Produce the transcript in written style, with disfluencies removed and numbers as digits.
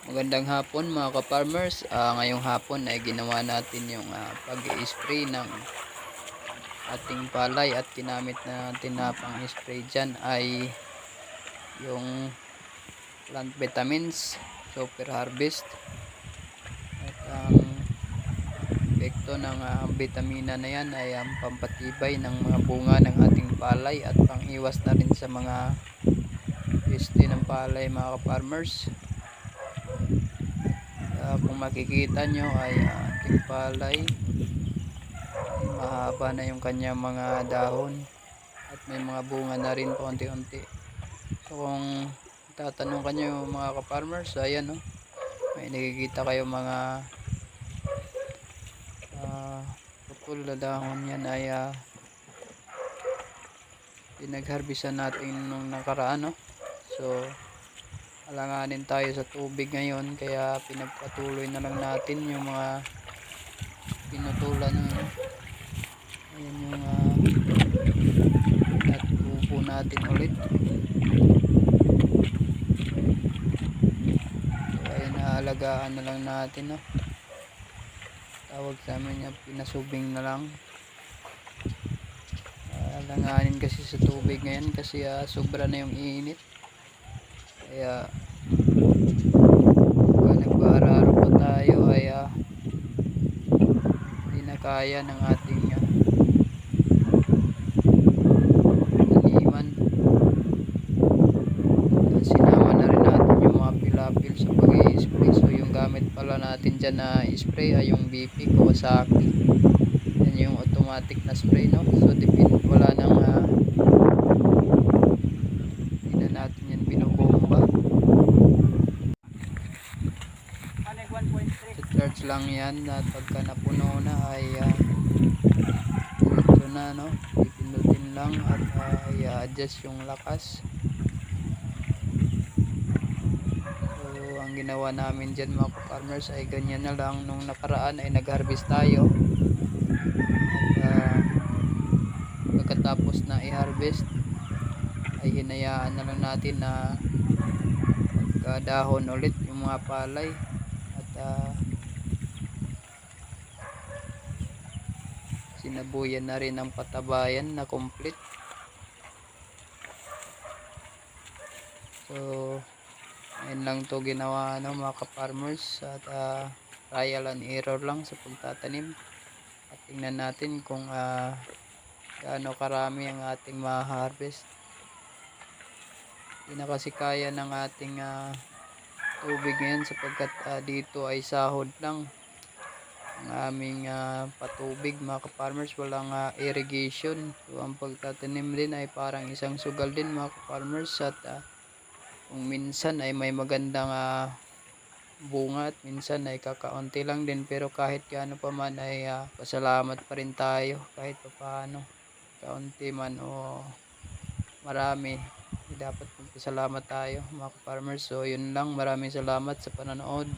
Magandang hapon mga ka-farmers. Ngayong hapon ay ginawa natin yung pag-i-spray ng ating palay at ginamit natin na pang-spray dyan ay yung plant vitamins super harvest. At ang epekto ng vitamina na yan ay ang pampatibay ng mga bunga ng ating palay at pang-iwas na rin sa mga peste ng palay mga ka-farmers. Kung makikita nyo ay ating palay ay mahaba na yung kanyang mga dahon at may mga bunga na rin paunti-unti. So kung tatanong kanyo mga ka-farmers, ayan may nakikita kayo mga putol na dahon. Yan ay pinagharbisan natin nung nakaraan So alanganin tayo sa tubig ngayon, kaya pinagpatuloy na lang natin yung mga pinutulan ayan yung natubo natin ulit. So ayan, naalagaan na lang natin tawag sa amin yung pinasubing na lang. Alanganin kasi sa tubig ngayon kasi sobra na yung init, kaya pag nagpaararo pa tayo ay hindi na kaya ng ating taniman. Sinama na rin natin yung mga pilapil sa pag-i-spray. So yung gamit pala natin dyan na spray ay yung BP Kawasaki. Yan yung automatic na spray So depende, wala nang hindi na natin yan binubomba. Charge lang yan at pagka napuno na ay diretso na pipindutin lang at i-adjust yung lakas. So ang ginawa namin dyan mga farmers ay ganyan na lang. Nung nakaraan ay nag-harvest tayo at pagkatapos na i-harvest ay hinayaan na lang natin na magkadahon ulit yung mga palay at sinabuyan na rin ang patabayan na complete. So ayun lang to ginawa mga ka-farmers at trial and error lang sa pagtatanim at tingnan natin kung gaano karami ang ating ma-harvest. Hindi na kasi kaya ng ating tubig ngayon sapagkat dito ay sahod lang ang aming patubig mga ka-farmers, walang irrigation. So ang pagtatanim din ay parang isang sugal din mga ka-farmers at kung minsan ay may magandang bunga at minsan ay kakaunti lang din, pero kahit gaano pa man ay pasalamat pa rin tayo kahit pa paano, kaunti man o marami, dapat magpasalamat tayo mga ka-farmers. So yun lang, maraming salamat sa panonood.